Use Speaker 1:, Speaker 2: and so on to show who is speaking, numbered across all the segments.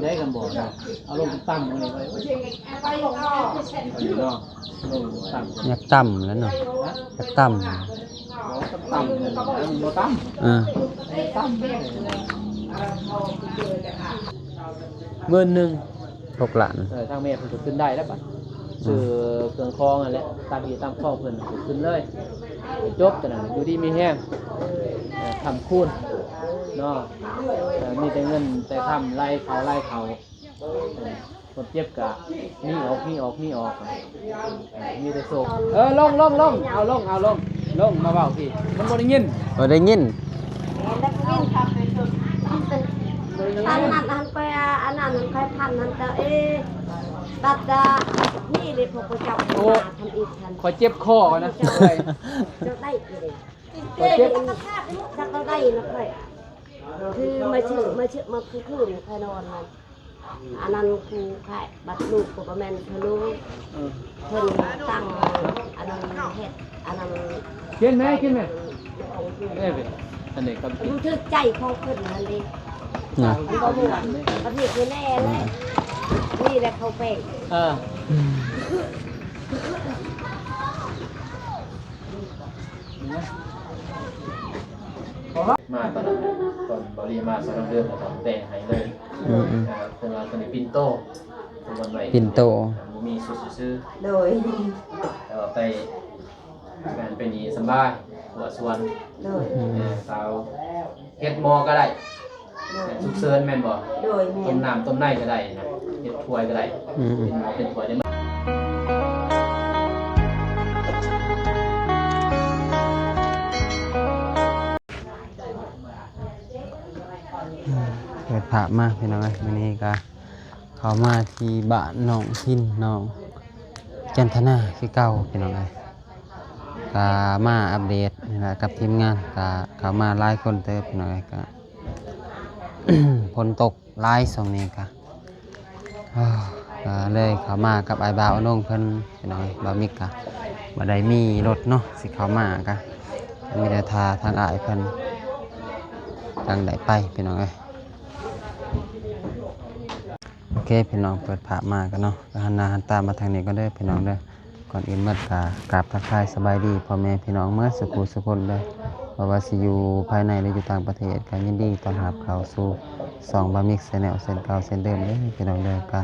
Speaker 1: ได้กันบ่เนาะเอาลงตั้งตรงนี้ไว้เนาะลงตั้ง
Speaker 2: อยากต่ำแล้วเนาะอยากต่ำ
Speaker 1: ตั้งมันบ่ตั้งตั้ง10,0006
Speaker 2: ล้าน
Speaker 1: ทางแม่เพิ่นขึ้นได้แล้วบัดซื้อเครื่องคองนั่นแหละตามที่ตามข้อเพิ่นขึ้นเลยจบแต่นั้นอยู่ดีมีแห้งทำคูณเนาะมีแต่เงินแต่ทำไล่เขาคนเจ็บกะนี่ออกมีแต่โศกลงเอาลงมาเบาพี่มันบ่ได้ยิน
Speaker 2: ได้ยิน
Speaker 3: อันนั้นไปอันนั้นใครพันนั้นจะตัดนี่เลยพอเขาจับมาทำอีกทัน
Speaker 1: ขอเจ็บคอนะ
Speaker 3: จะได้เลยจะได้นะเพื่อนคือมาชื่อมาคือใครนอนมันอันนั้นคือใครบัดลูกกับแม่ทะลุเพิ่นตั้งอันนั้นเฮ็ดอันนั้น
Speaker 1: กินไหมอันนี้ก็
Speaker 3: รู้สึกใจของเพิ่นนั่นเองบ่ม่วนประเทศคือแน่เลยนี่แหละเขาเป็น
Speaker 1: มาตอนบริมาสองเดือนตอนแต่งให้เลยเป็นว่าตอนนี้ปินโตวันใหม่มีซื้อ
Speaker 3: โดย
Speaker 1: แล้วไปงานเป็นนี้สบายหัวส่วน
Speaker 3: โดย
Speaker 1: สาวเฮ็ดหมอก็ได้ทุกเซิร์นแม่นบ่
Speaker 3: โดย
Speaker 1: ต้มน้ำต้มในก็ได้นะเฮ็ดถ้วยก็ได้เป็นหมอเป็นถ้วยได้
Speaker 2: เปิดภาพมาพี่น้องวันนี้ก็เข้ามาที่บ้านน้องพินน้องจันทนาคือเก่าพี่น้องก็มาอัปเดตนี่แหละกับทีมงานก็เข้ามาหลายคนเติบพี่น้องก็ ฝนตกหลายช่วงนี้ก็เลยเข้ามากับไอ้บ่าวน้องเพิ่นพี่น้องบ่าวมิกก็บ่ได้มีรถเนาะสิเข้ามาก็มีแต่ทางอ้ายเพิ่นจังได้ไปพี่น้องโอเคพี่น้องเปิดภาพมากันเนาะหันหน้าหันตามาทางนี้ก็ได้พี่น้องเด้อก่อนอื่นเมื่อกราบทักทายสบายดีพ่อแม่พี่น้องเมื่อสุขสุขคนเด้อเพราะว่าสิอยู่ภายในหรืออยู่ต่างประเทศก็ยินดีต้อนรับเข้าสู่2 บามิกแนลเส้นเก่าเส้นเดิมเด้อพี่น้องเด้อก็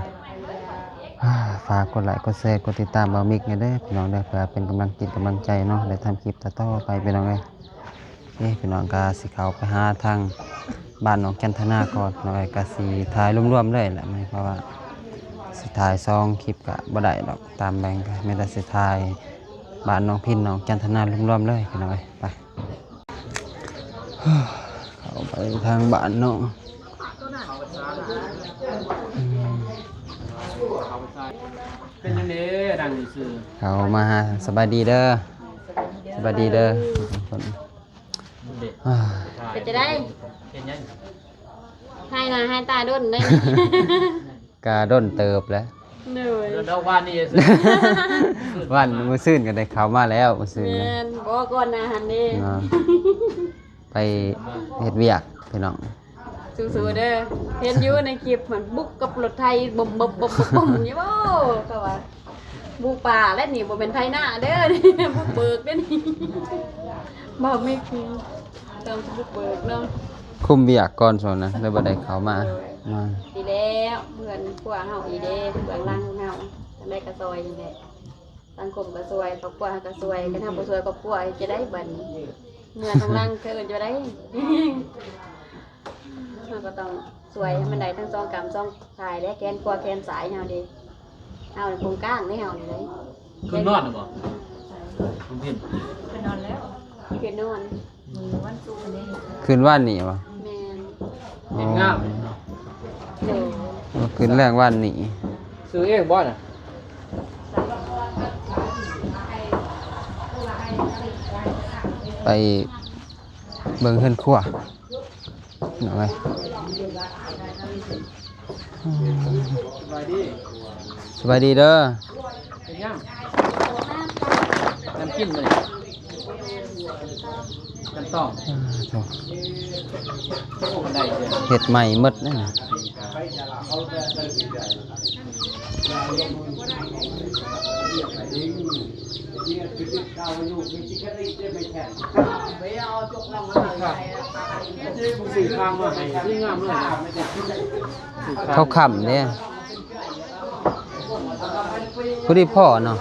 Speaker 2: ฝากกดไลค์กดแชร์กดติดตามบามิกเด้อพี่น้องเด้อเพื่อเป็นกำลังใจเนาะได้ทำคลิปต่อไปพี่น้องเอ้ยพี่น้องก็สิเข้าไปหาทางบ้านน้องจันทนาก่อนหน่อยก็สิถ่ายรวมๆเลยแหละเพราะว่าสิถ่าย2 คลิปก็บ่ได้ดอกตามแบ่งก็ไม่ได้สิถ่ายบ้านน้องพินน้องจันทนารวมๆเลยพี่น้องไปเข้าไปทางบ้านน้อง
Speaker 1: เป็นยังไงดังซื่อ
Speaker 2: เขามาสบายดีเด้อสบายดีเด้อ
Speaker 3: เป็นจะได้ให้นะให้ตาดุนได้
Speaker 2: กาด้นเติบแล้ว
Speaker 3: เหนื่อย
Speaker 1: แล้ววันนี้
Speaker 2: วันมือซื่นกันได้เขามาแล้วมือซื่น
Speaker 3: บอกก่อนนะฮันนี่
Speaker 2: ไปเฮ็ดเวียกพี่น้อง
Speaker 3: สู้ๆเด้อเห็นอยู่ในคลิปเหมือนบุกกับรถไทยบ่มนี่บ่ก็ว่าบุกป่าและนี่บ่เป็นไทยหน้าเด้อนี่บุกเบิกเด้อนี่บ่ไม่คือต้องบุกเบิกเนาะ
Speaker 2: คุมเวียกก่อนส่วนนะแล้วบ่ได้เขามา
Speaker 3: ดีแล้วเพื่อนพวกเฮาอีเด้เบื้องหลังเฮาได้กระซอยนี่แหละสังคมกระซอยครอบครัวกระซอยกันทำบ่ซวยครอบครัวจะได้บัดนี้เมื่อทางหลังคือจะได้เฮาก็ต้องสวยให้มันได้ทั้ง2 กรรม2 สายและแกนกว่าแกนสายเฮาดิเฮาตรงกลางนี่เฮานี่เลย
Speaker 1: ขึ้นนอนบ่คุณพิน
Speaker 3: ขึ้นนอนแล้วขึ้นนอนวันศุกร์นี่
Speaker 2: คืนวันนี้บ่
Speaker 3: แม่น
Speaker 1: เห็นงาม
Speaker 2: คืนแรกวันนี้
Speaker 1: ซื้อเองบ่น่ะ
Speaker 2: ไปเบิ่งเฮือนครัวหน่อยสบายดีเด้อ
Speaker 1: เป็นยังน้ำกินเลย กันต้อง
Speaker 2: โถ่
Speaker 1: มันได้เลย
Speaker 2: เฮ็ดใหม่หมดนั่นน่ะ
Speaker 1: สื่อข้างมาให้ที่งามเลย
Speaker 2: เขาขำเนี่ยผู้ที่พ่อเนาะ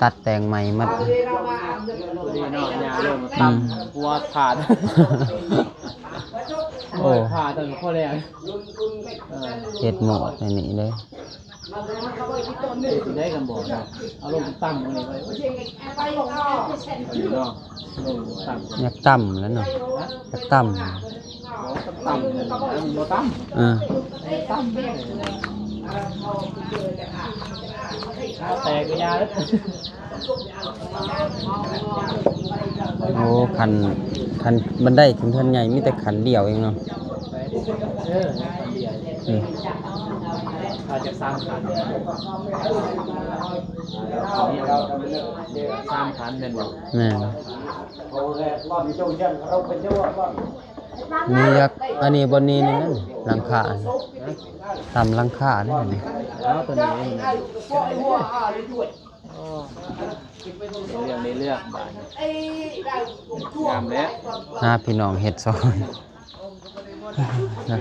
Speaker 2: ตัดแต่งใหม่หมัด
Speaker 1: ดีเนาะยาเริ่มตั้งหัวขาด
Speaker 2: โอ้
Speaker 1: ขาดตั้งข้อแรก
Speaker 2: เฮ็ดหมดในนี้เลย
Speaker 1: สิได้กันบ่เนาะเอาลงตั้งตรงนี้ไว้เนาะลงตั้ง
Speaker 2: อยากต่ำแล้วเนาะอยากต่ำ
Speaker 1: ตั้งแล้วมันบ่ตั้ง ตั้งแต่ก็ยาแล้ว
Speaker 2: โอ้คันบันไดถึงท่านใหญ่มีแต่ขันเดียวเองเนาะ
Speaker 1: คนเดียว
Speaker 2: อืม
Speaker 1: เราจะสร้างขันสร้างขันเป็นบ่
Speaker 2: แม่นมียักษ์อันนี้บนนี้นี่นั่นหลังคานี่ตามหลังคานี่นี่
Speaker 1: แล้วตัวนี้เรื่องในเรื่องบ้านงามแล้ว
Speaker 2: หาพี่น้องเฮ็ดซอยนะ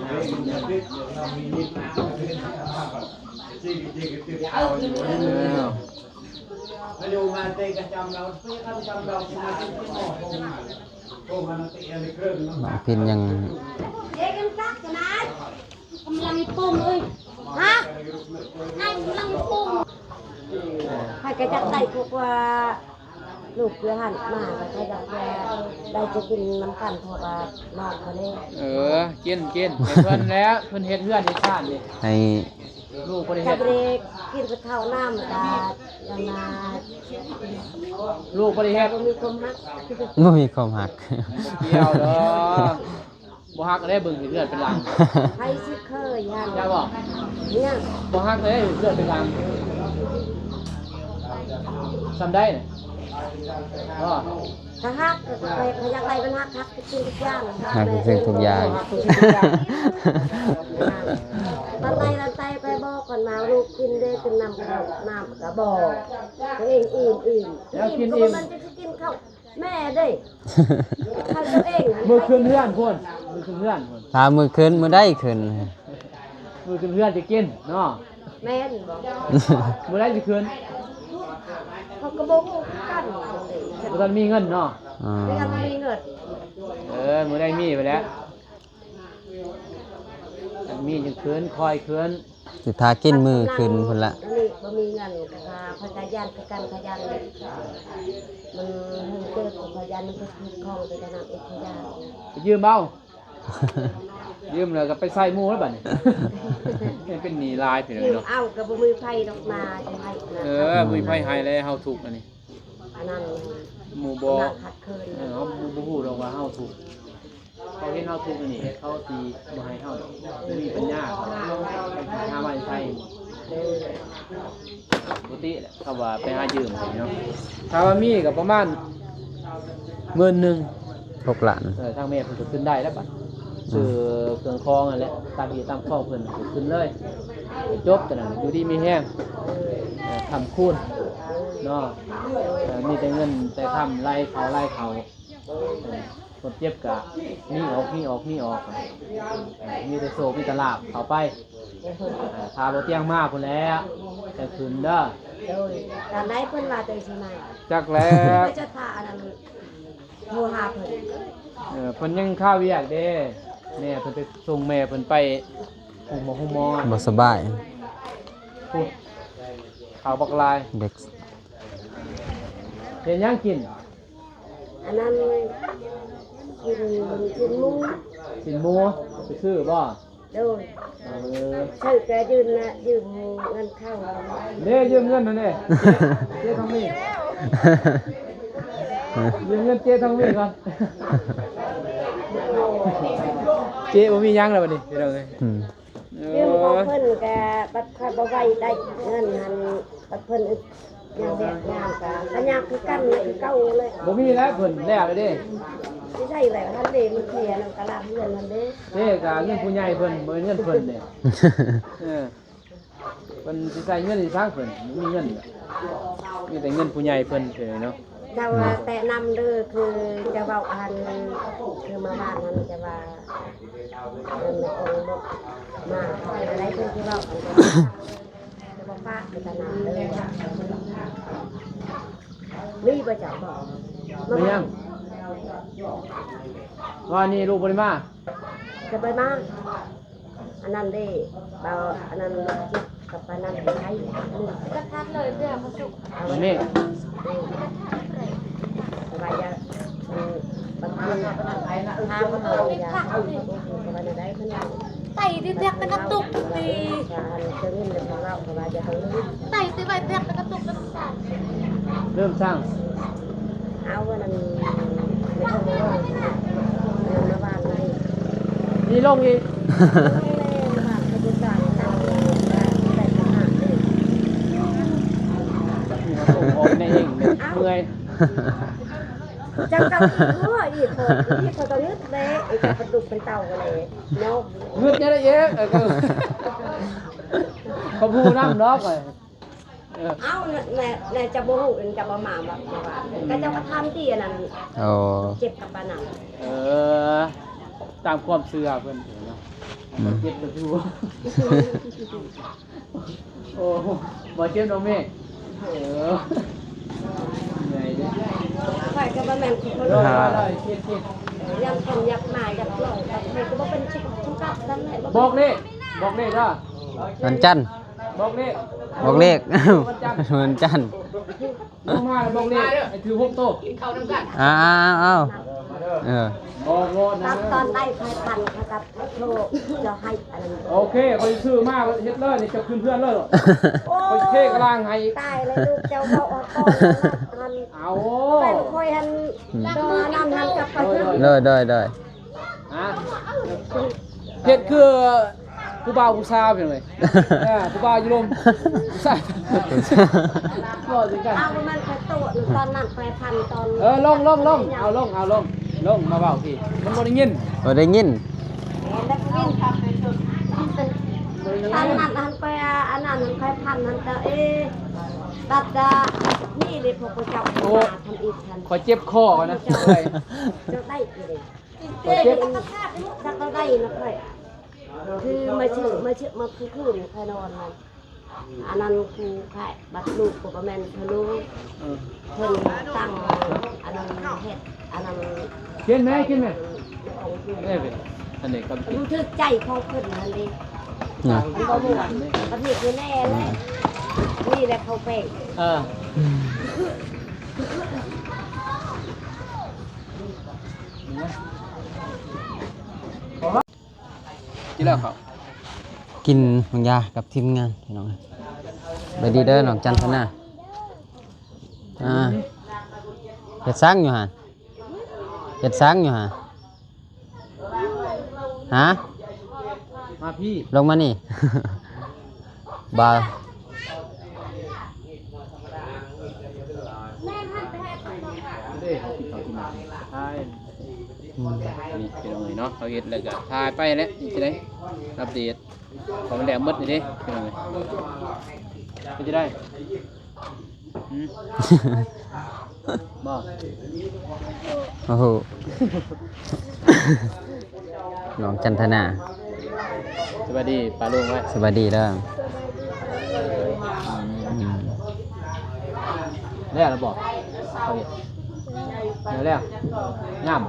Speaker 2: บางพินยัง
Speaker 3: เด็กกันตักกันนะกำลังปุ่มเลยฮะนั่งกำลังปุ่มใครก็จะได้พวกว่าลูกเพื่อหันมาใครจะได้จะกินน้ำกันเพราะว่าน้องเขาเนี่ย
Speaker 1: กินเพิ่นแล้วเพิ่นเฮ็ดเพื่อนเฮ็ดชาตินี่
Speaker 2: ให้
Speaker 1: ลูกบ่ได้
Speaker 3: ถ้า
Speaker 1: เฮ็ด
Speaker 3: เด็กกินไปเท่าน้ำตาละนา
Speaker 1: ลูกบ่ได้
Speaker 3: แต่
Speaker 1: เฮ็ด
Speaker 3: ก็มีความฮัก
Speaker 2: บ่มีความหัก
Speaker 1: เกี่ยวเด้อบ่ฮักได้เบิ่งสิเลือดเป็นหลัง
Speaker 3: ใครสิเคยยัน
Speaker 1: ใช่บ่
Speaker 3: เนี่ย
Speaker 1: บ่ฮักเลยเลือดเป็นหลังทำได้น่ะบ่
Speaker 3: ถ้าฮักก็ไปพยักไรมันฮักทุกสิ่งทุกอย่าง
Speaker 2: หักทุกสิ่งทุกอย่าง
Speaker 3: ตอนไตไปบอกก่อนมาลูกกินได้กินน้ำกระบอกตัวเองอิ่มมันจะกินข้าวแม่ได้ข้าวตัวเอง
Speaker 1: มือคืนเพื่อนพุ่นมือคืนเพื่อนพุ่น
Speaker 2: ถ้ามือขึ้นมือได้ขึ้น
Speaker 1: มือคืนเพื่อนจะกินเนาะ
Speaker 3: แม่บอก
Speaker 1: มือได้สิคืน
Speaker 3: เขากระบอกกัน
Speaker 1: บ่ทันมีเงินเนาะ
Speaker 2: อ๋อ
Speaker 3: ไม่งั้นมีเงิน
Speaker 1: มือได้มีไปแล้วอันมีจังคืนคอยคืน
Speaker 2: สิทากินมือขึ้นพุ่นละ
Speaker 3: นี่บ่มีเงินพยันกันพยันมันเกิดพยันมันก็คือคลองไปขนาดเอกพยัน
Speaker 1: ไปยืมเอายืมแล้วก็ไปใส่หมู่แล้วบัดนี้ เป็นหนี้ลายไปเลยเนาะ
Speaker 3: เอากับบ่มีไผดอกนาจังได๋
Speaker 1: มีไผให้แล้วเฮาถูกอันนี้
Speaker 3: อันนั้น
Speaker 1: หมู่บ่
Speaker 3: ขัดคืน
Speaker 1: เฮาบ่ฮู้ดอกว่าเฮาถูกเขาเห็นเฮาถูกอันนี้เขาสิบ่ให้เฮาดอกบ่มีปัญญาหาไว้ใช้ปกติแหละถ้าว่าไปหายืมเนาะถ้าว่ามีก็ประมาณ10,000
Speaker 2: 6 ล้าน
Speaker 1: ทางแม่เพิ่นก็ขึ้นได้แล้วบัดซื้อเครื่องคองนั่นแหละตามที่ตามคองเพิ่นก็ขึ้นเลยจบแต่นั้นอยู่ดีมีแห้งทำคูณเนาะมีแต่เงินแต่ทำไล่เขาคนเจ็บกะมีออกมีแต่โซมีแตลาบเขาไปพาบ่เตียงมาพุ่นแล้วแต่ขึ้นเด้อ
Speaker 3: โดยตอนใดเพิ่นว่าจังซี่น่ะ
Speaker 1: จักแล้ว
Speaker 3: ก็จะพาอันนั้นโทรหาเพิ่น
Speaker 1: เพิ่นยังข้าวเวียกเด้แม่เพิ่นไปส่งแม่เพิ่นไปหุงหมอ
Speaker 2: บ่สบาย
Speaker 1: พูดข่าวบักลาย
Speaker 2: เด็ก
Speaker 1: เห็นยังกิน
Speaker 3: อันนั้นกินหมู
Speaker 1: สินหมูไปซื้อบ่
Speaker 3: โดย
Speaker 1: เออ
Speaker 3: ชื่อแกยืมเงินเข้า
Speaker 1: เด้ยืมเงินนั่นเด้เจ๊ทองมียืมเงินเจ๊ทองมีก่อนเจ๊บ่มีหยังแล้วบัดนี้เดี๋ยวเลย
Speaker 2: อืม
Speaker 3: ยืมของเพิ่นแกบัดค่อยบ่ไหวได้เงินหันบัดเพิ่นอึดยังแบกงานก็ยากคือกันเลยคือเก่าเลย
Speaker 1: บ่มีแล้วเพิ่นแล้วเลยเด้
Speaker 3: ไม่ใช่แล้วท่านเด้มันเคลียร์นำตลาดเงินมันเด้
Speaker 1: เด้ก็เงินผู้ใหญ่เพิ่นบ่เงินเพิ่นเนี่ยเพิ่นสิใช้เงินสิสร้างเพิ่นบ่มีเงินมีแต่เงินผู้ใหญ่เพิ่นเฉยเนาะ
Speaker 3: เจ้าว่าแต่นำเด้อคือจะเว้าอันคือมาบ้านนั้นจะว่าเงินในองค์บ่มาอะไรเพิ่นสิเว้าอันจะบ่ฟ้าคือตะนำเด้อมีบ่เจ้าบ่
Speaker 1: ไม่ยังว่านี่ลูกบ่ได้มา
Speaker 3: จะไปมาอันนั้นเด้เบาอันนั้นจิตกับอันนั้นใช้ก็ทักเลยเด้อมาสุก
Speaker 1: มันนี่
Speaker 3: สบายจะบางทีทางเขาอยากเอาอยู่กับอันใดเพิ่นว่า
Speaker 4: ไต่ที่แทกเป็นกระตุกดี
Speaker 3: การเชิญเงินของเราสบายจะเอาเลย
Speaker 4: ไต่ที่ใบแทกเป็นกระตุกกันสั่น
Speaker 1: เริ่มสร้าง
Speaker 3: เอาอันนั้นไม่ต้องว่าเงินมาบ้านเลย
Speaker 1: นี่ลงอีก
Speaker 3: บ้านเขาจะจ่ายตังค์ได้ขนาดนี้
Speaker 1: ส่งออกในเองเมื่อย
Speaker 3: จังเก่าอีกอีกคนตอนนี้เละไอ้กระดูกเป็นเต่ากันเลยเนาะ
Speaker 1: เงือกจะได้เยอะก็เขาพูดน้ำเนาะไป
Speaker 3: เอ้าแน่จะโมโหอื่นจะประมาแบบว่าก็จะมาทำที่อันนั้น
Speaker 2: โอ้
Speaker 3: เจ็บกับปานัง
Speaker 1: ตามความเชื่อเพิ่นเนาะเจ็บจะพูโอ้บ่เจ็บน้องเมฆเหนื่อยดิ
Speaker 3: ข่อยก็บ่แม่นคน
Speaker 1: เลยเจ็บ
Speaker 3: ยังคนอยากมาอยากลองแต่ใครก็บ่เป็นชิชุกกับนั่นแหละ
Speaker 1: บอกเลขเด้อ
Speaker 2: วันจันทร์
Speaker 1: บอกเลข
Speaker 2: บอกเลข วันจันทร์
Speaker 1: ลงมาบอกเลขไอ้ถือ6โต๊ะ
Speaker 2: อ้าวเออ
Speaker 1: บอกโลดนะ
Speaker 3: ตอนได้5,000ครับโลจะให้อันนั้น
Speaker 1: โอเคเขาซื้อมาเฮ็ดเลยนี่จะขึ้นเพื่อนเลยเหรอเขาเทกลางให้
Speaker 3: ตายเลยลูกเจ้าเว้าออกก่อนหัน
Speaker 1: เอา
Speaker 3: ไปค่อยหันดอนั่นหันกลับไป
Speaker 2: ได้
Speaker 1: ฮะเฮ็ดคือผู้บ่าวผู้สาวเป็นไงผู้บ่าวอยู่ลมผู้สาวบ่สิกัน
Speaker 3: เอามันไปโตตอนนั้น5,000ตอน
Speaker 1: ลงเอาลงมาเว้าพี่มันบ่ได้ยิน
Speaker 2: บ่ได้ยิน
Speaker 3: แล้วก็วิ่งครับอันนั้นหันไปอันนั้นหัน5,000หันจะตัดจะนี่เลยพวกเจ้าทำอีกทัน
Speaker 1: ขอเจ็บคอก่อนนะ
Speaker 3: เจ้าได้เลยเจ็บสักได้นะค่อยคือมาคือคืนพนอนมันอันนั้นคือขายบัตรลูกประมาณพลูเพิ่นตั้งอันนั้นเฮ็ดอันนั้น
Speaker 1: กินไหม
Speaker 3: ของคือ
Speaker 1: อันนี้ครับ
Speaker 3: รู้ทึกใจของเพิ่นนั่นเอง
Speaker 2: นะ
Speaker 3: มันบ่ม่วนประเทศคือแน่เลยนี่แหละเขาแป้ง
Speaker 1: กินแล้วครับ
Speaker 2: กินมังยากับทีมงานพี่น้องไปดีเด้อน้องจันทนาเฮ็ดสร้างอยู่ฮะฮะ
Speaker 1: มาพี่
Speaker 2: ลงมานี่ บา
Speaker 1: เด้เขากินมาใช่นี่เป็นยังไงเนาะเขาเฮ็ดแล้วก็ถ่ายไปแล้วนี่จะได้อัปเดตของแหลมมดนี่เด้เป็นยังไงก็จะได้บ่
Speaker 2: โอ้โห น้องจันทนา
Speaker 1: สวัสดีป้าลุงไว้
Speaker 2: สวัสดีเด้ออืม
Speaker 1: แล้วเราบอกเขาเฮ็ดแล้วงาม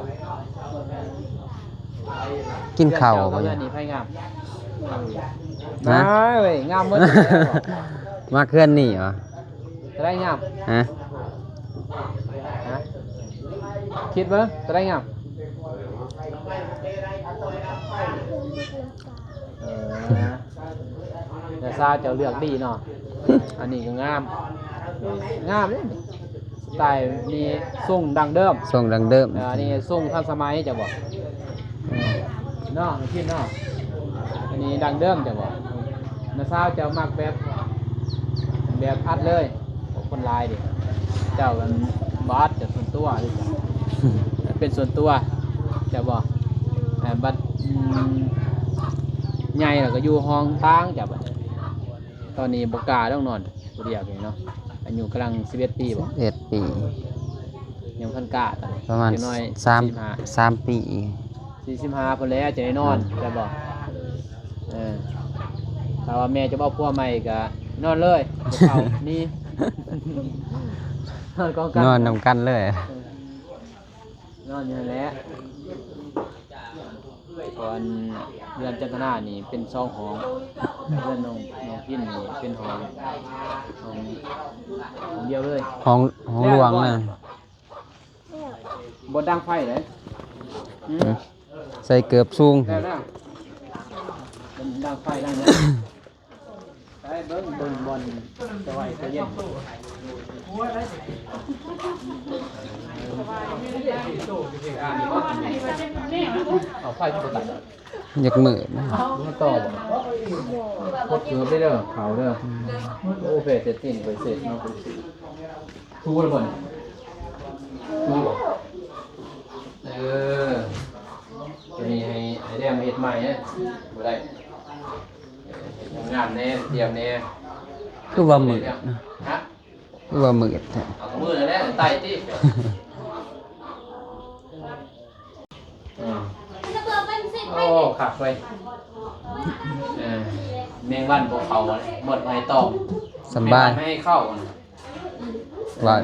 Speaker 2: กินข้าว
Speaker 1: บ่
Speaker 2: บ่
Speaker 1: เนี่
Speaker 2: เนี่ย ย
Speaker 1: นี่ไผงาม
Speaker 2: ฮะ
Speaker 1: เว้ยงามหมด
Speaker 2: มาเคลื่อนนี่เหรอ
Speaker 1: จะได้งาม
Speaker 2: ฮะ
Speaker 1: คิดมั้ยจะได้งามแต่ซาเจ้าเลือกดีเนาะอันนี้ก็งามเลยสไตล์มีทรงดังเดิม
Speaker 2: ส่งดังเดิม
Speaker 1: อันนี้ทรงทันสมัยจะบอกเนาะคิดเนาะ นนี้ดังเดิมจะบอกน้าสาวจะมักแบบอัดเลยคนลายดิเจ้ามันบาสจะส่วนตัวหรือเปล่าเป็นส่วนตัวจะบอกบัดใหญ่แล้วก็อยู่ห้องตั้งจะบัดตอนนี้บกล้าต้องนอนผู้เดียวเองเนาะอายุกำลัง11 ปีบ่
Speaker 2: 11 ปี
Speaker 1: ยังพันกล้าตอนนี้
Speaker 2: ประมาณ
Speaker 1: น้อย
Speaker 2: 3 ปี
Speaker 1: 45พอแล้วจะได้นอนจะบอกถ้าว่าแม่จะบอกพัวใหม่ก็นอนเลยเขานี่ นอนกองกัน
Speaker 2: นอนนำกันเลย
Speaker 1: นอนอยู่นั่นแหละก่อนเรือนจันทนานี่เป็น2 ห้องเรือนน้องพินนี่เป็นห้องเดียวเลย
Speaker 2: ห้องหลวงน่ะ
Speaker 1: บนดังไฟเลย
Speaker 2: ใส่เกือบสูง
Speaker 1: แล้วบนดังไฟดังเนี่ยไปเบิ้งบนจะไหวจะเย็นเอาไฟที่ตัด
Speaker 2: อยากมืดนะ
Speaker 1: มันต่อบ่พดเกือบได้เด้อเขาเด้อโอ้เฟสเสร็จสิ้นไปเสร็จเนาะทูแล้วบ่เนี่ยทูบ่จะมีให้เรียมเฮ็ดใหม่เนี่ยบ่ได้งานแน่เตรียมแน่
Speaker 2: คือว่ามืดนะ
Speaker 1: ฮะ
Speaker 2: คือว่ามืดแท้
Speaker 1: เอามือแล้วแน่ไต่ติโอ้ขับไปแมงวันพวกเขาหมดไม้ตอง
Speaker 2: สบาย
Speaker 1: ไม่ให้เข้า
Speaker 2: ว่า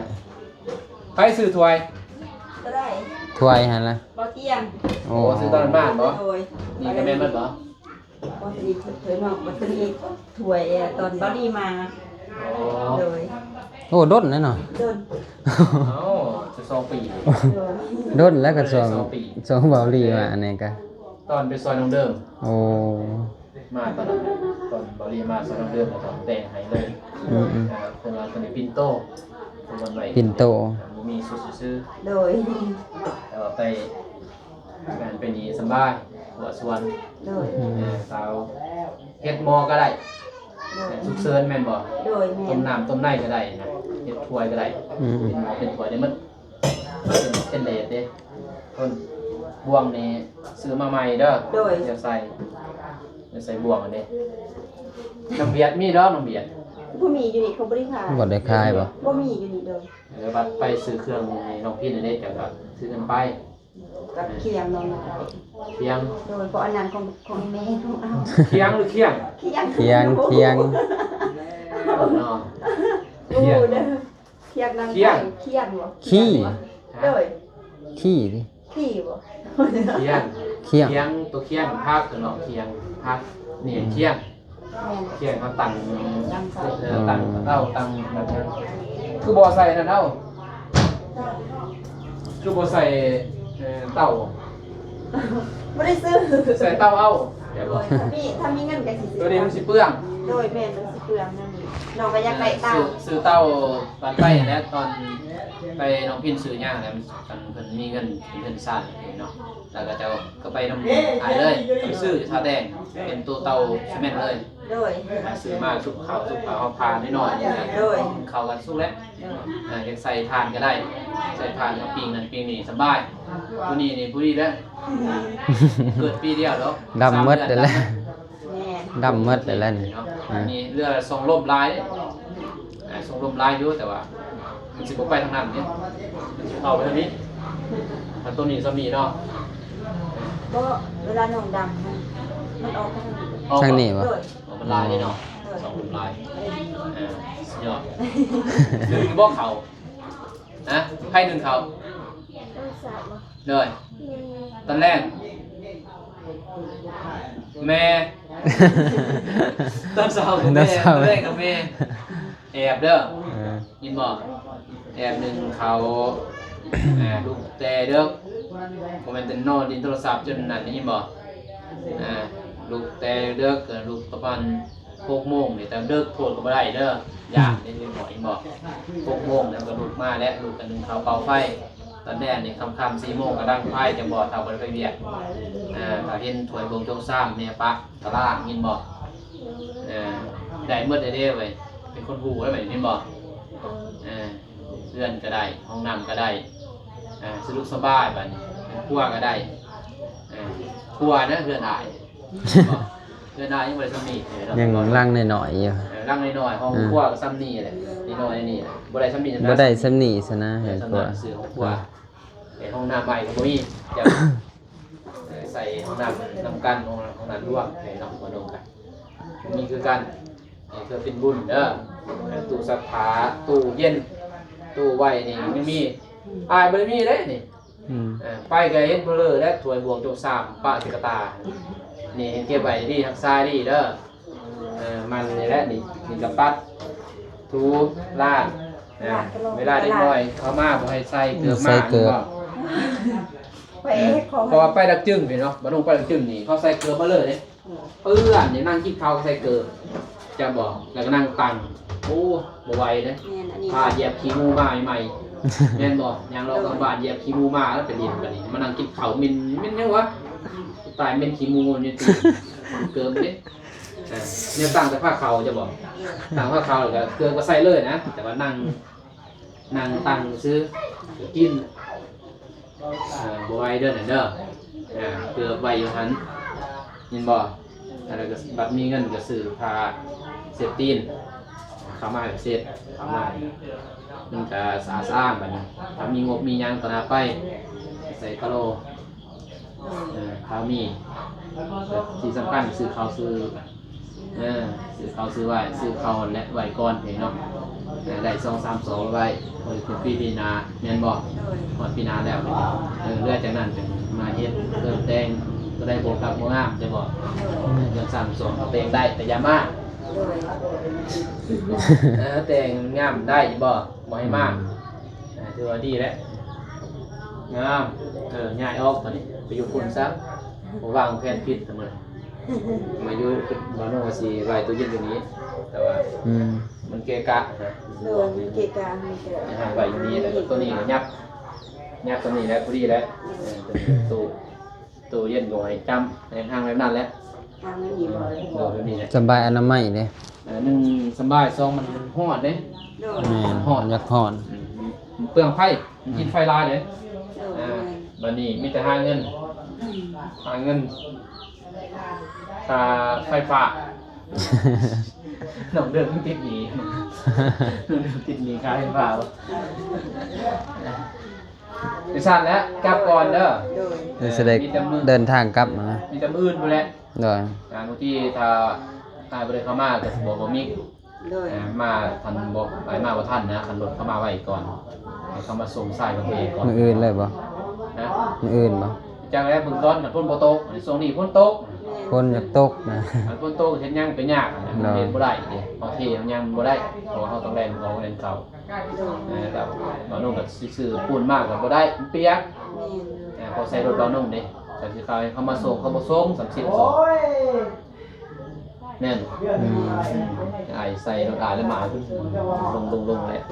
Speaker 1: ไปซื้อถ้วย
Speaker 3: ก็ได้
Speaker 2: ถ้วยหั่นล่ะ
Speaker 3: บ่เที่ยง
Speaker 2: โอ้
Speaker 1: โอ้ซื้อตอนบ้านบ่
Speaker 3: โดย
Speaker 1: นี่ก็แม่นเบิดบ่
Speaker 3: บ่สิเพิ่นว่าบ่สิถ้วยตอนบ่ดีมา
Speaker 1: อ๋อ
Speaker 3: โดย
Speaker 2: โอ้ด้นแน่เนาะ
Speaker 3: เดิน
Speaker 1: เอ้าจะ2 ปี
Speaker 3: โดย
Speaker 2: ด้นแล้วก็สอง
Speaker 1: สองปี
Speaker 2: สองเบาหลีมาอันนี้ก็
Speaker 1: ตอนไปซอยน้องเดิม
Speaker 2: โอ้
Speaker 1: มาตอนนั้นตอนบริมาซอยน้องเดิมแล้วตอนแต่งให้เลย
Speaker 2: อืม
Speaker 1: เป็นว่าเป็นปินโต้เป็นวันไหว
Speaker 2: ปิ่นโต
Speaker 1: มีสุดซื้อ
Speaker 3: โดย
Speaker 1: แล้วไปงานเป็นนี้สบายหัวสวน
Speaker 3: โดย
Speaker 1: สาวเฮ็ดหมอก็ได้
Speaker 3: โดย
Speaker 1: สุกเซินแม่นบ่
Speaker 3: โดยแม่
Speaker 1: ต้มน้ำต้มในก็ได้นะเฮ็ดถ้วยก็ได้
Speaker 2: อืม
Speaker 1: เป็นหมอเป็นถ้วยได้มันเป็นเลดเด้ต้นบ่วงนี่ซื้อมาใหม่เด้ออย่าใส่บ่วงอันนี้น้ำเบียดมีเด้อน้ำเบียด
Speaker 3: บ่มีอยู่นี่เขาบ่ได้ขาย
Speaker 2: บ่ได้คายบ่
Speaker 3: บ่มีอยู่นี่เด้อ
Speaker 1: เดี๋ยวบัดไปซื้อเครื่องให้น้องพี่นี่เด้เดี๋ยวก็ซื้อกันไป
Speaker 3: กับเคียงนอน
Speaker 1: เคียง
Speaker 3: โดยเพราะอันนั้นของแม่ของเอา
Speaker 1: เคียงหรือเคียง
Speaker 3: เคียง
Speaker 2: เคียงเคียง
Speaker 1: เนาะ
Speaker 3: โอ้โหเด้อเคียงนางไก่เคียงบ่
Speaker 2: ขี้
Speaker 3: โดย
Speaker 2: ขี้ดิ
Speaker 3: ขี้บ่
Speaker 1: เคียง
Speaker 2: เคียง
Speaker 1: เคียงตัวเคียงภาคเนาะเคียงภาคนี่เคียง
Speaker 3: แม่น
Speaker 1: เคียงเขาตั้งตั้งเต้าตั้งแบบนั้นคือบ่ใส่นั่นเอ้าคือบ่ใส่เต้า
Speaker 3: บ่ได้ซื้อ
Speaker 1: ใส่เต้าเอ้าเดี๋ยว
Speaker 3: โด
Speaker 1: บ่
Speaker 3: ยถ้ามีเงินก็สิซื้อ
Speaker 1: ตัวนี้มันสิเปลือง
Speaker 3: โดยแม่นมันสิเปลืองนั่นนี่น้องก็อยากได้เต้า
Speaker 1: ซื้อเต้าตอนไปแล้วตอนไปน้องพินซื้อย่างแล้วมันเพิ่นมีเงินซ่านเนาะแล้วก็จะก็ไปน้ำหายเลยไปซื้อชาแดงเป็นตัวเต้าซีเมนต์เลย
Speaker 3: โดย
Speaker 1: ซื้อมาสุกข้าวเอาพานน้อยๆนี่นะ
Speaker 3: โดย
Speaker 1: เข้ากันสุกแล้วยังใส่ทานก็ได้ใส่ทานกับปิ้งนั่นปิ้งนี่สบายผู้นี้นี่ผู้นี้แล้วเกิดปีเดียวแล้ว
Speaker 2: ดำหมดแต่ละ
Speaker 3: แม่น
Speaker 2: ดำหมดแต่ละนี่
Speaker 1: เนาะมีเรือทรงลมลายทรงลมลายอยู่แต่ว่ามันสิบ่ไปทางนั้นนี่มันสิเข้าไปทางนี้ถ้าตัวนี้จะมีเนาะ
Speaker 3: บ่เวลาน้องดำมันออกทางนี้
Speaker 2: ทางนี้บ่
Speaker 3: โดย
Speaker 1: มันลายนี่เนาะสองลมลายสุดยอดหนึ่งบ่เขานะให้หนึ่งเขาเลยตอนแรกแม่ ตอนเช้ากับแม่ตอนแรกกับแม่แอบเด้อ ยินบอกแอบหนึ่งเขาลูกแต่เด้อผมเป็นนอนดินโทรศัพท์จนนั่นนี่ยินบอกลูกแต่เด้อเกิดลูกประมาณ6 โมงนี่แต่เด้อโทษก็ไม่ได้เด้ออยากนี่ยินบอก6 โมงแล้วก็ลูกมาแล้วลูกกันหนึ่งเขาเป่าไฟ ตอนแรกนี่ค่ำๆ4 โมงก็ดังไฟจะบ่เท่าบ่ได้ไปเวียดถ้าเห็นถ้วยบงจงซ้ำเนี่ยปะตะล่างยินบ่ได้หมดได้เด้เว้ยเป็นคนฮู้ได้แบบนี้บ่เรือนก็ได้ห้องน้ำก็ได้สะดวกสบายบัดนี้ครัวก็ได้ครัวนะเรือนอายเรือนอายยังบ่ได้ซ้ำนี่
Speaker 2: ยังร่างหน่อยๆอยู่
Speaker 1: ร่างน้อยๆห้องครัวก็ซ้ำนี่แหละนี่น้อยนี่แหละบ่ได้ซ้ำนี่
Speaker 2: บ่ได้สำนีซะนะ
Speaker 1: เห็
Speaker 2: เห็
Speaker 1: น
Speaker 2: น
Speaker 1: สำ
Speaker 2: ก
Speaker 1: นั
Speaker 2: ว่า
Speaker 1: กสื่อของครัวห้องน้ำใหม่ก็บ่มีจะ ใส่ห้องน้ำนำกันห้องน้ำร่วมให้น้องมาลงกันนี่คือกันนี่คือเป็นบุญเด้อตู้ซักผ้าตู้เย็นตู้ไว้นี่ยังมีอายบ่ได้มีเด้นี่ไปก็เห็นเบลอและถ้วยบวงโจสามปะสิกตานี่เก็บไว้ดีทักษะดีเด้อมันนี่แหละนี่กับปัดทูลาดเวลาเด็กน้อยเข้ามาบ่ให้ใส่เกลือมากเพราะว่าไปดักจึ้งพี่เนาะบ่ต้องไปดักจึ้งนี่เขาใส่เกลือมาเลยเด้เปื้อนนี่นั่งกินข้าวก็ใส่เกลือจะบอกแล้วก็นั่งตังโอ้บ่ไหวเด้พาเหยียบขี้มูมาใหม่แม่นบ่ยังเราบาดเหยียบขี้มูมาแล้วเป็นดินบัดนี้มานั่งกินข้าวมินยังวะตายเป็นขี้มูนี่ติเกลือเด้เนี่ยตั้งแต่ผ้าเขาจะบอกตั้งผ้าเขาแล้วก็เกลือก็ใส่เลยนะแต่ว่านั่งตั้งซื้อกินบัวไว้เด้อเด้อเกลือใบอยู่หันยินบ่อะไรก็บัดมีเงินก็ซื้อพาเศษตีนเข้ามาเศษเข้ามามันจะสะอาดแบบนี้ถ้ามีงบมียังต่อหน้าไปใส่กะโหลข้าวมีที่สำคัญซื้อข้าวซื้อข้าวซื้อไว้ซื้อข้าวและไว้ก่อนเนาะได้2-3 ไว้พอถึงปีนาแม่นบอกพอปีนาแล้วเรื่อยจากนั้นเป็นมาเฮ็ดเริ่มแต่งก็ได้โบกับโบงามจะบอกเรื่อง3-2ก็แต่งได้แต่อย่ามากแต่งงามได้บ่ให้มากถือว่าดีแล้วงามง่ายออกตอนนี้ไปอยู่คุณซะผมวางแผนผิดเสมอมาอยู่บ้านโนสีไว้ตัวเย็นตัวนี้แต่ว่ามันเกะกะนะ
Speaker 3: มันเกะกะมันเกะ
Speaker 1: หายไว้อยู่นี้แล้วตัวนี้ยับตัวนี้แล้วพอดีแล้วตู้เย็นก็ให้จำในทางแบบนั้นแล้ว
Speaker 3: ทางนั้นอยู่บ่
Speaker 1: แบบนี้แหละ
Speaker 2: สบายอนามัยเด้
Speaker 1: 1สบาย2มันฮอดเด้
Speaker 2: แม่นฮอดอยากฮอด
Speaker 1: เปลืองไฟกินไฟลายเด้บัดนี้มีแต่หาเงินค่าไฟฟ้าน้องเดินติดหนีค่าไฟฟ้าดิฉันแล้วกลับก่อนเด้อ
Speaker 2: เสด็จเดินทางกลับมา
Speaker 1: มีแต่อื่นไปแล้ว
Speaker 2: โดย
Speaker 1: บางทีถ้าตายบ่ได้เข้ามาก็สิบ่มีมาทันบ่ไปมาบ่ทันนะคันรถเข้ามาไว้ก่อนให้เขามาส่งสายกับตัวเองก่อน
Speaker 2: มื้ออื่นเลยบ่
Speaker 1: นะ
Speaker 2: มื้ออื่นบ่
Speaker 1: จังแล้วเบิ่งต้นมันฝนบ่ตกช่วงนี้ฝนตก
Speaker 2: คนอยากตกนะ
Speaker 1: มันฝนตกเฮ็ดหยังเป็นยากเฮ็ดบ่ได้ดิบางทีมันยังบ่ได้เพราะว่าเฮาต้องแล่นเขาแบบบ่นุ่งก็ซื่อๆปูนมากก็บ่ได้มันเปียกพอใส่รถบ่นุ่งดิก็สิเขามาส่งเขาบ่ส่ง30 2แม่นไอ้ใส่รถอาแล้วมาลงแหละ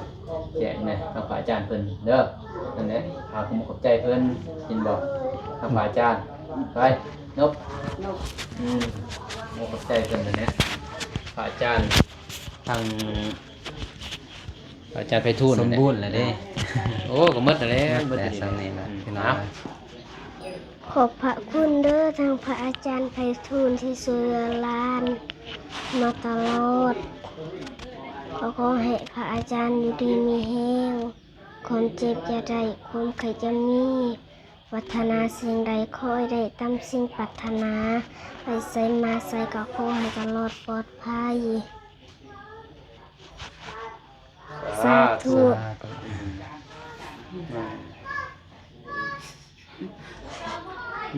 Speaker 1: แจกแน่ทางฝ่ายอาจารย์เพิ่นเด้อนั่นแหละหาผมขอบใจเพิ่นยินบอกทางฝ่ายอาจารย์ไปนบขอบใจเพิ่นนั่นแหละฝ่ายอาจารย์ทางอาจารย์ไพฑูรย์
Speaker 2: สมบูรณ์แล้วเด้
Speaker 1: โอ้ก็หมดแล้วหมดแต่
Speaker 2: ซ้ํนี้ล่ะพี่น้อง
Speaker 3: ขอบพระคุณเด้อทางพระอาจารย์ไพฑูรย์ที่ช่วยเหลือหลานมาตลอดขอให้พระอาจารย์อยู่ดีมีแห้งคนเจ็บอย่าได้ความไข้จะมีปรารถนาสิ่งใดขอให้ได้ตามสิ่งปรารถนาไปใส่มาใส่ก็ขอให้ตลอดปลอดภัยสาธุ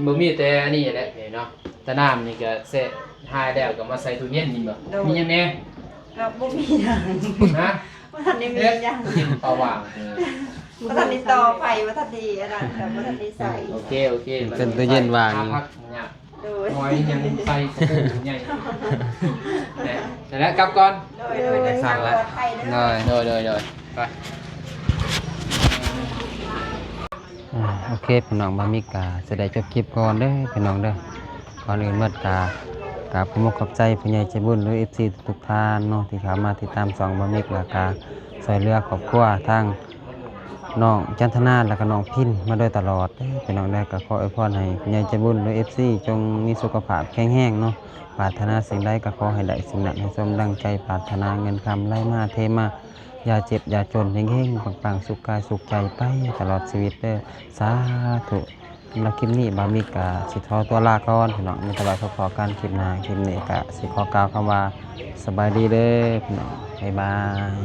Speaker 1: บ่มีแต่อันนี้แหละเนาะแต่น้ำนี่ก็เสร็จหายแล้วก็มาใส่ตู้เย็นนี่บ่มีหยังแน่
Speaker 5: ก็บ่มีหยัง
Speaker 1: ฮะ
Speaker 5: บ่ทันได้มีหยัง
Speaker 1: กินเปล่าว่าง
Speaker 5: บ่ทันได้ต่อไฟบ่ทันได้อันนั้นแต่บ่ทันได้ใส่
Speaker 1: โอเค
Speaker 2: เป็นตู้เย็นวาง
Speaker 1: เนี่ยหอยยังใส่กระปุกใหญ่แล้วกลับก่อน
Speaker 5: โดยสั่งแล้ว
Speaker 1: โดยไป
Speaker 2: โอเคพี่น้องบามิกาจะได้จบคลิปก่อนเด้อพี่น้องเด้อก่อนอื่นเมื่อกากับขอบใจผู้ใหญ่ใจบุญหรือ FC ทุกท่านเนาะที่เข้ามาติดตาม2บามิกแล้วก็ช่วยเหลือครอบครัวทางน้องจันทนาแล้วก็น้องพินมาโดยตลอดเด้อพี่น้องได้ก็ขออวยพรให้ผู้ใหญ่ใจบุญหรือ FC จงมีสุขภาพแข็งแรงเนาะปรารถนาสิ่งใดก็ขอให้ได้สิ่งนั้นให้สมดังใจปรารถนาเงินคำไหลมาเทมาอย่าเจ็บอย่าจนเฮงๆปังๆสุขกายสุขใจไปตลอดชีวิตเด้อสาธุในคลิปนี้บามิกาสิขอตัวลาก่อนพี่น้องมีแต่ว่าพอกันคลิปหน้าคลิปนี้ก็สิขอกล่าวคำว่าสบายดีเด้อพี่น้องบ๊ายบาย